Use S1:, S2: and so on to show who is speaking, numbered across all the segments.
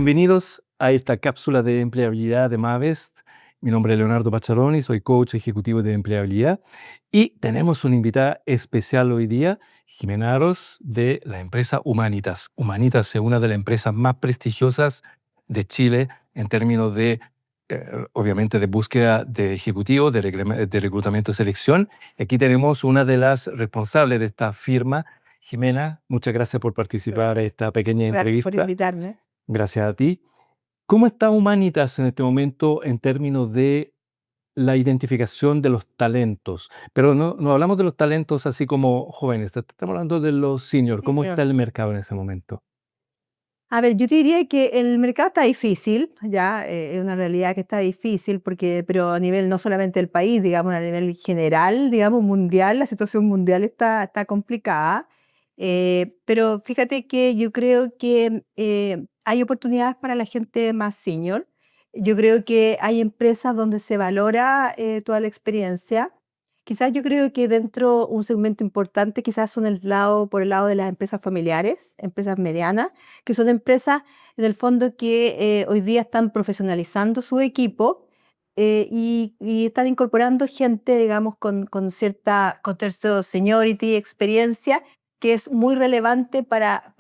S1: Bienvenidos a esta cápsula de empleabilidad de Mavest. Mi nombre es Leonardo Pacharoni, soy coach ejecutivo de empleabilidad y tenemos una invitada especial hoy día, Jimena Aros, de la empresa Humanitas. Humanitas es una de las empresas más prestigiosas de Chile en términos de, obviamente, de búsqueda de ejecutivos, de reclutamiento y selección. Aquí tenemos una de las responsables de esta firma. Jimena, muchas gracias por participar en esta pequeña
S2: Gracias por
S1: entrevista.
S2: invitarme.
S1: Gracias a ti. ¿Cómo está Humanitas en este momento en términos de la identificación de los talentos? Pero no hablamos de los talentos así como jóvenes, estamos hablando de los senior. ¿Cómo está
S2: Señor.
S1: el mercado en ese momento?
S2: A ver, yo te diría que el mercado está difícil, ya, es una realidad que está difícil, pero a nivel no solamente del país, digamos, a nivel general, digamos, mundial, la situación mundial está complicada. Pero fíjate que yo creo que hay oportunidades para la gente más senior. Yo creo que hay empresas donde se valora toda la experiencia. Quizás yo creo que dentro un segmento importante, quizás son por el lado de las empresas familiares, empresas medianas, que son empresas en el fondo que hoy día están profesionalizando su equipo y están incorporando gente, digamos, con cierto seniority, experiencia, que es muy relevante para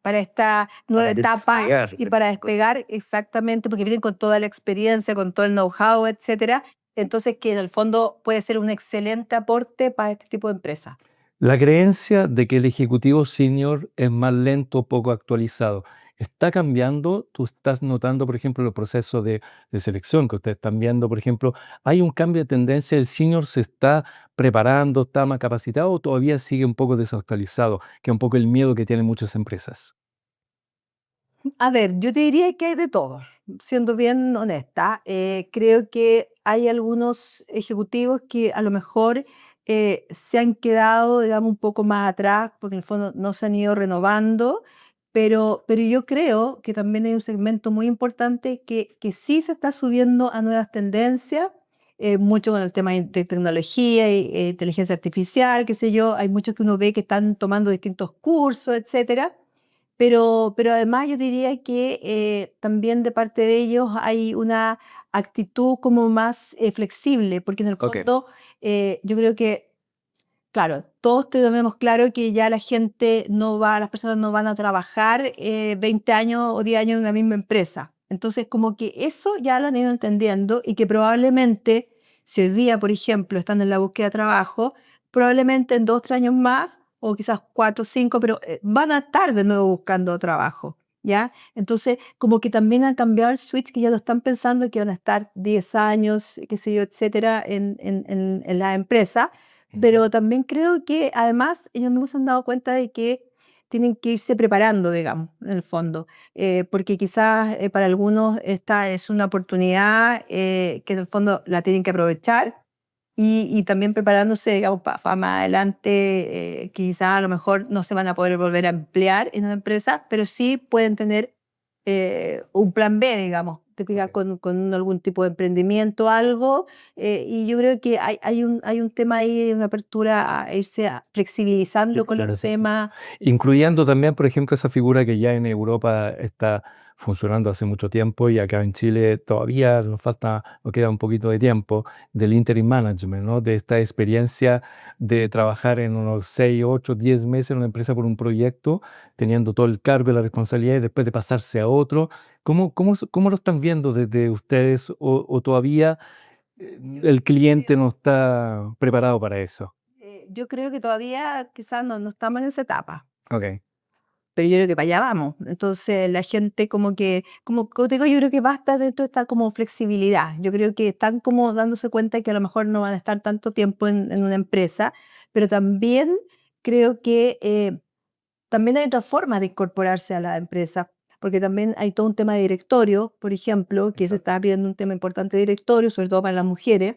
S2: esta nueva etapa
S1: despegar.
S2: y para despegar exactamente, porque vienen con toda la experiencia, con todo el know-how, etcétera. Entonces, que en el fondo puede ser un excelente aporte para este tipo de empresas.
S1: La creencia de que el ejecutivo senior es más lento o poco actualizado, ¿está cambiando? ¿Tú estás notando, por ejemplo, los procesos de selección que ustedes están viendo? Por ejemplo, ¿hay un cambio de tendencia? ¿El senior se está preparando, está más capacitado o todavía sigue un poco desactualizado, que es un poco el miedo que tienen muchas empresas?
S2: A ver, yo te diría que hay de todo, siendo bien honesta. Creo que hay algunos ejecutivos que a lo mejor se han quedado, digamos, un poco más atrás, porque en el fondo no se han ido renovando, pero yo creo que también hay un segmento muy importante que sí se está subiendo a nuevas tendencias, mucho con el tema de tecnología y inteligencia artificial, qué sé yo. Hay muchos que uno ve que están tomando distintos cursos, etcétera. Pero además yo diría que también de parte de ellos hay una actitud como más flexible, porque en el
S1: Ok.
S2: fondo yo creo que, claro, todos tenemos claro que ya la gente no va, las personas no van a trabajar 20 años o 10 años en una misma empresa. Entonces, como que eso ya lo han ido entendiendo y que probablemente, si hoy día, por ejemplo, están en la búsqueda de trabajo, probablemente en 2 o 3 años más, o quizás 4 o 5, pero van a estar de nuevo buscando trabajo, ¿ya? Entonces, como que también han cambiado el switch, que ya lo están pensando que van a estar 10 años, qué sé yo, etcétera, en la empresa. Pero también creo que además ellos mismos se han dado cuenta de que tienen que irse preparando, digamos, en el fondo, porque quizás para algunos esta es una oportunidad que en el fondo la tienen que aprovechar y también preparándose, digamos, para más adelante, quizás a lo mejor no se van a poder volver a emplear en una empresa, pero sí pueden tener un plan B, digamos, te fijas,
S1: Ok.
S2: con algún tipo de emprendimiento, algo, y yo creo que hay un tema ahí, una apertura a irse flexibilizando con
S1: Claro,
S2: los
S1: sí, sí.
S2: temas.
S1: Incluyendo también, por ejemplo, esa figura que ya en Europa está funcionando hace mucho tiempo y acá en Chile todavía nos queda un poquito de tiempo, del interim management, ¿no? De esta experiencia de trabajar en unos 6, 8, 10 meses en una empresa por un proyecto, teniendo todo el cargo y la responsabilidad y después de pasarse a otro. ¿Cómo lo están viendo desde ustedes o todavía el cliente no está preparado para eso?
S2: Yo creo que todavía quizás no estamos en esa etapa.
S1: Ok.
S2: Pero yo creo que para allá vamos. Entonces la gente como te digo, yo creo que basta de toda esta como flexibilidad. Yo creo que están como dándose cuenta que a lo mejor no van a estar tanto tiempo en una empresa, pero también creo que también hay otras formas de incorporarse a la empresa, porque también hay todo un tema de directorio, por ejemplo, que se
S1: Exacto.
S2: está viendo un tema importante de directorio, sobre todo para las mujeres.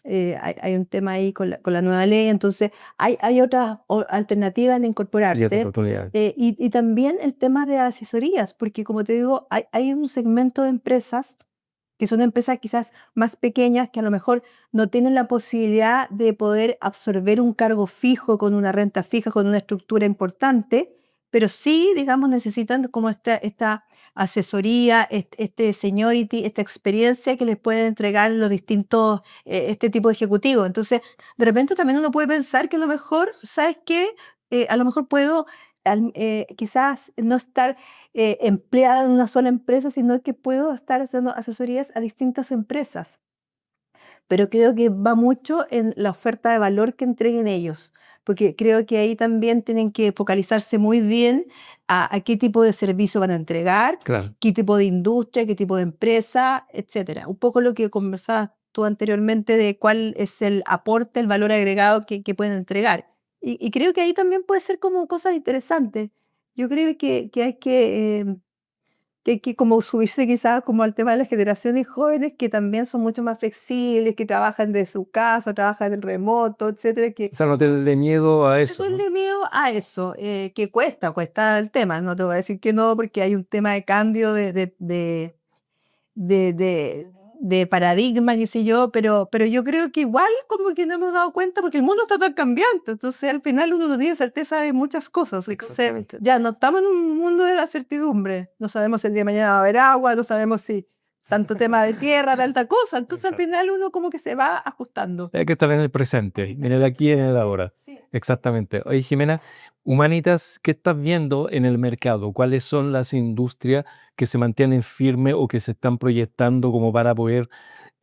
S2: Hay un tema ahí con la nueva ley, entonces hay otras alternativas en
S1: Y otra
S2: incorporarse.
S1: oportunidad.
S2: Y también el tema de asesorías, porque como te digo, hay un segmento de empresas que son empresas quizás más pequeñas que a lo mejor no tienen la posibilidad de poder absorber un cargo fijo con una renta fija, con una estructura importante, pero sí, digamos, necesitan como esta asesoría, este seniority, esta experiencia que les pueden entregar los distintos, este tipo de ejecutivos. Entonces, de repente también uno puede pensar que a lo mejor, ¿sabes qué? A lo mejor puedo quizás no estar empleada en una sola empresa, sino que puedo estar haciendo asesorías a distintas empresas. Pero creo que va mucho en la oferta de valor que entreguen ellos, porque creo que ahí también tienen que focalizarse muy bien a qué tipo de servicio van a entregar,
S1: Claro.
S2: qué tipo de industria, qué tipo de empresa, etcétera. Un poco lo que conversabas tú anteriormente de cuál es el aporte, el valor agregado que pueden entregar. Y creo que ahí también puede ser como cosas interesantes. Yo creo que hay que como subirse quizás como al tema de las generaciones jóvenes que también son mucho más flexibles, que trabajan de su casa, trabajan en remoto, etcétera, que
S1: O sea, no tenerle miedo a eso, ¿no?
S2: tenerle miedo a eso, que cuesta el tema, no te voy a decir que no, porque hay un tema de cambio de, de, de paradigma, qué sé yo, pero yo creo que igual como que no hemos dado cuenta porque el mundo está tan cambiante, entonces al final uno no tiene certeza de muchas cosas, entonces
S1: Exactamente.
S2: ya no estamos en un mundo de la certidumbre, no sabemos si el día de mañana va a haber agua, no sabemos si tanto tema de tierra, tanta cosa, entonces al
S1: Exacto.
S2: final uno como que se va ajustando.
S1: Hay que estar en el presente, en el aquí y en el ahora.
S2: Sí.
S1: Exactamente. Oye, Jimena, Humanitas, ¿qué estás viendo en el mercado? ¿Cuáles son las industrias que se mantienen firmes o que se están proyectando como para poder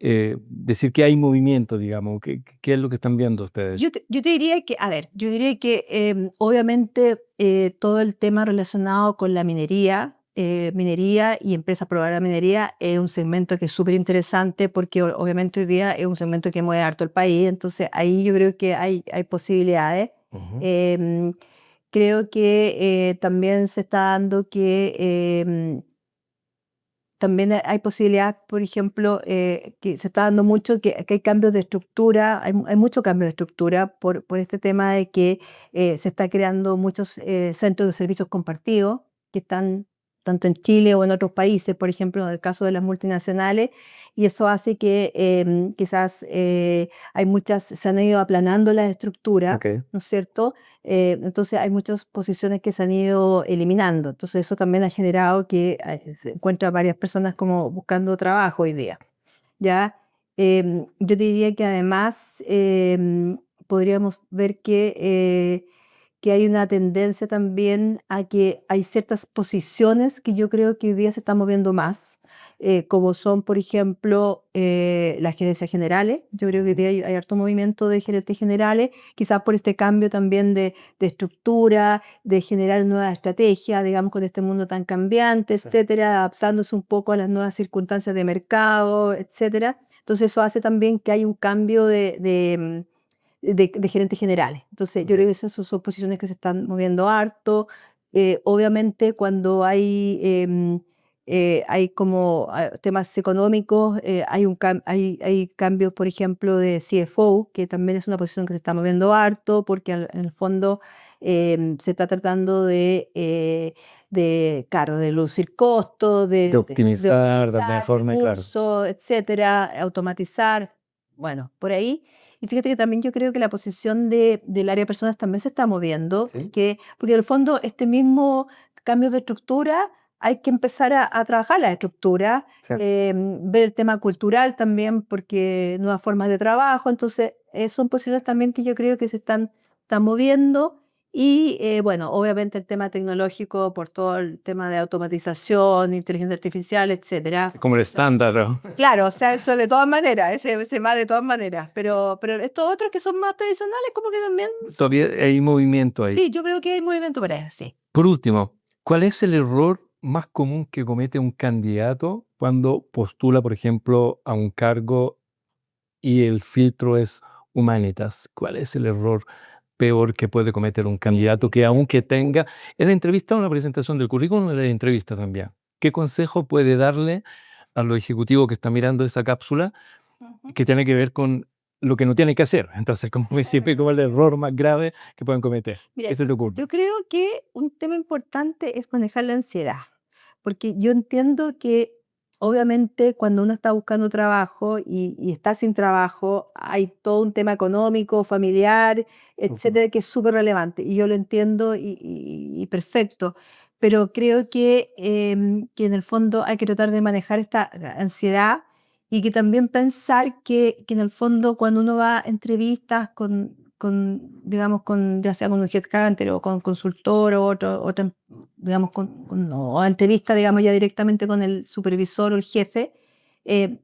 S1: decir que hay movimiento, digamos? ¿Qué es lo que están viendo ustedes?
S2: Yo te diría que, a ver, yo diría que obviamente todo el tema relacionado con la minería y empresas proveedoras de minería es un segmento que es súper interesante porque obviamente hoy día es un segmento que mueve harto el país, entonces ahí yo creo que hay posibilidades.
S1: Ujú.
S2: Em, Creo que también se está dando que también hay posibilidad, por ejemplo, que se está dando mucho, que hay cambios de estructura, hay mucho cambio de estructura por este tema de que se está creando muchos centros de servicios compartidos que están tanto en Chile o en otros países, por ejemplo, en el caso de las multinacionales, y eso hace que quizás se han ido aplanando las estructuras,
S1: Ok.
S2: ¿no es cierto? Entonces hay muchas posiciones que se han ido eliminando. Entonces eso también ha generado que se encuentra varias personas como buscando trabajo hoy día. ¿Ya? Yo te diría que además podríamos ver que hay una tendencia también a que hay ciertas posiciones que yo creo que hoy día se están moviendo más, como son, por ejemplo, las gerencias generales. Yo creo que hoy día hay harto movimiento de gerentes generales, quizás por este cambio también de estructura, de generar nuevas estrategias, digamos, con este mundo tan cambiante,
S1: Sí.
S2: etcétera, adaptándose un poco a las nuevas circunstancias de mercado, etcétera. Entonces eso hace también que hay un cambio de gerentes generales. Entonces, yo creo que
S1: Ok.
S2: esas son posiciones que se están moviendo harto. Obviamente, cuando hay como temas económicos, hay cambios, por ejemplo, de CFO, que también es una posición que se está moviendo harto, porque en el fondo se está tratando claro, de reducir costos,
S1: De optimizar, de
S2: optimizar
S1: forma, claro.
S2: recursos, etcétera, automatizar, bueno, por ahí. Y fíjate que también yo creo que la posición del área de personas también se está moviendo,
S1: Sí.
S2: porque en el fondo este mismo cambio de estructura hay que empezar a trabajar la estructura,
S1: Sí.
S2: ver el tema cultural también, porque nuevas formas de trabajo, entonces son posiciones también que yo creo que están moviendo. Y bueno, obviamente el tema tecnológico por todo el tema de automatización, inteligencia artificial, etcétera.
S1: Como el estándar, ¿no?
S2: Claro, o sea, eso de todas maneras, ese va de todas maneras, pero estos otros que son más tradicionales, como que también,
S1: Todavía hay movimiento ahí.
S2: sí, yo veo que hay movimiento para eso, sí.
S1: Por último, ¿cuál es el error más común que comete un candidato cuando postula, por ejemplo, a un cargo y el filtro es Humanitas? ¿Cuál es el error peor que puede cometer un candidato que aunque tenga en la entrevista o en la presentación del currículum, en la entrevista también? ¿Qué consejo puede darle a los ejecutivos que están mirando esa cápsula
S2: Ujú.
S1: que tiene que ver con lo que no tiene que hacer? Entonces, como siempre, como el error más grave que pueden cometer.
S2: Mira,
S1: ¿Qué se te ocurre?
S2: yo creo que un tema importante es manejar la ansiedad, porque yo entiendo que obviamente cuando uno está buscando trabajo y está sin trabajo, hay todo un tema económico, familiar,
S1: Ujú.
S2: etcétera, que es súper relevante, y yo lo entiendo y perfecto. pero creo que en el fondo hay que tratar de manejar esta ansiedad y que también pensar que en el fondo cuando uno va a entrevistas digamos, ya sea con un headhunter o con consultor o otra, digamos, o entrevista, digamos, ya directamente con el supervisor o el jefe,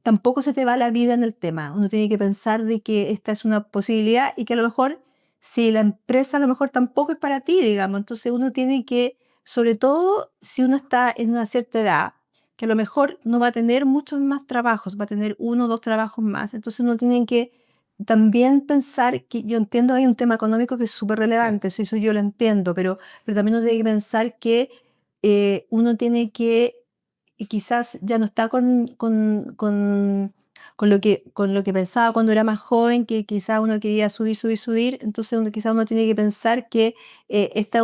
S2: tampoco se te va la vida en el tema. Uno tiene que pensar de que esta es una posibilidad y que a lo mejor, si la empresa a lo mejor tampoco es para ti, digamos, entonces uno tiene que, sobre todo si uno está en una cierta edad, que a lo mejor no va a tener muchos más trabajos, va a tener 1 o 2 trabajos más. Entonces uno tiene que también pensar que, yo entiendo, hay un tema económico que es súper relevante, eso yo lo entiendo, pero también uno tiene que pensar que uno tiene que, y quizás ya no está con lo que pensaba cuando era más joven, que quizás uno quería subir, subir, subir. Entonces quizás uno tiene que pensar que esta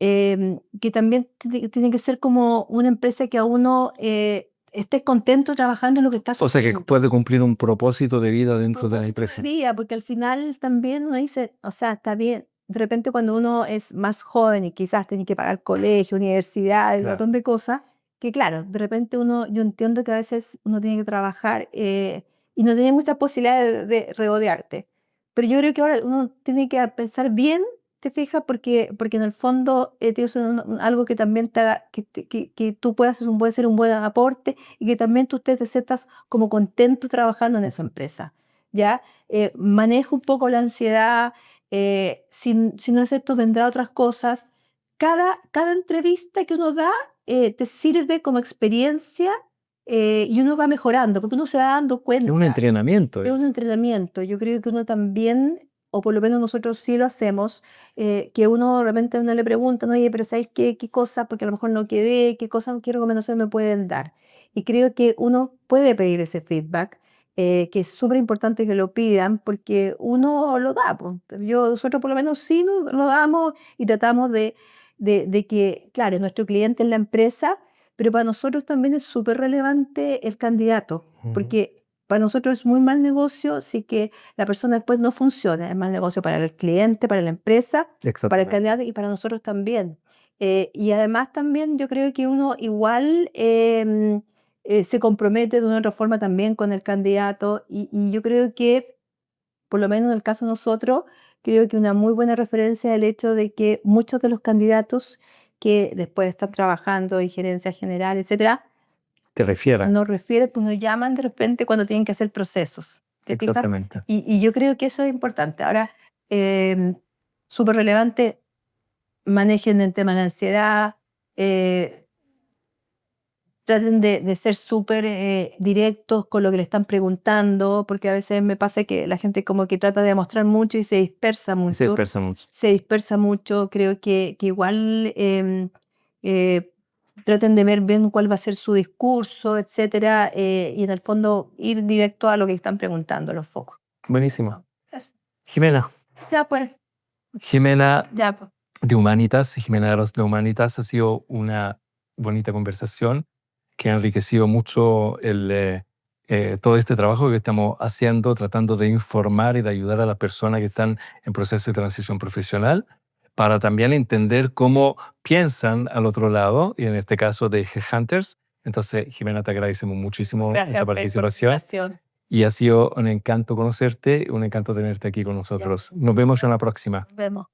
S2: es que también tiene que ser como una empresa que a uno estés contento trabajando en lo que estás
S1: O sea, que
S2: haciendo.
S1: puede cumplir un propósito de vida dentro de la
S2: Propósito de
S1: empresa.
S2: vida, porque al final también uno dice, o sea, está bien. De repente cuando uno es más joven y quizás tiene que pagar colegio, universidad, un
S1: Claro.
S2: montón de cosas, que claro, de repente yo entiendo que a veces uno tiene que trabajar y no tiene muchas posibilidades de regodearte. Pero yo creo que ahora uno tiene que pensar bien, te fijas, porque en el fondo tienes algo que también que tú puedes ser un buen aporte y que también tú te sientas como contento trabajando en esa empresa. ¿Ya? Maneja un poco la ansiedad, si no es esto, vendrá otras cosas. Cada entrevista que uno da te sirve como experiencia y uno va mejorando, porque uno se va dando
S1: Es un
S2: cuenta.
S1: entrenamiento.
S2: Es un entrenamiento. Yo creo que uno también, o por lo menos nosotros sí lo hacemos, que uno de repente a uno le pregunta, oye, pero ¿sabes qué cosa? Porque a lo mejor no quedé, ¿qué cosa, qué recomendación me pueden dar? Y creo que uno puede pedir ese feedback, que es súper importante que lo pidan, porque uno lo da, po. Nosotros por lo menos sí lo damos y tratamos de que, claro, nuestro cliente es la empresa, pero para nosotros también es súper relevante el candidato,
S1: Ujú.
S2: porque para nosotros es muy mal negocio si que la persona después no funciona. Es mal negocio para el cliente, para la empresa, para el
S1: Exactamente.
S2: candidato y para nosotros también. Y además también yo creo que uno igual se compromete de una u otra forma también con el candidato y yo creo que, por lo menos en el caso de nosotros, creo que una muy buena referencia es el hecho de que muchos de los candidatos que después están trabajando en gerencia general, etcétera,
S1: Te refieres.
S2: nos refieren, pues nos llaman de repente cuando tienen que hacer procesos. ¿Te fijas?
S1: Exactamente.
S2: Y yo creo que eso es importante. Ahora, súper relevante, manejen el tema de la ansiedad, eh, traten de ser súper directos con lo que le están preguntando, porque a veces me pasa que la gente como que trata de demostrar mucho y se dispersa
S1: Se
S2: mucho.
S1: dispersa mucho.
S2: Se dispersa mucho, creo que igual traten de ver bien cuál va a ser su discurso, etcétera, y en el fondo ir directo a lo que están preguntando los focos.
S1: Buenísimo.
S2: Eso.
S1: Jimena.
S2: Ya pues,
S1: Jimena
S2: ya pues.
S1: de Humanitas, Jimena Aros de Humanitas, ha sido una bonita conversación que ha enriquecido mucho todo este trabajo que estamos haciendo, tratando de informar y de ayudar a las personas que están en proceso de transición profesional, para también entender cómo piensan al otro lado, y en este caso de Headhunters. Entonces, Jimena, te agradecemos muchísimo esta participación y ha sido un encanto conocerte, un encanto tenerte aquí con nosotros. Nos vemos en la próxima.
S2: Nos vemos.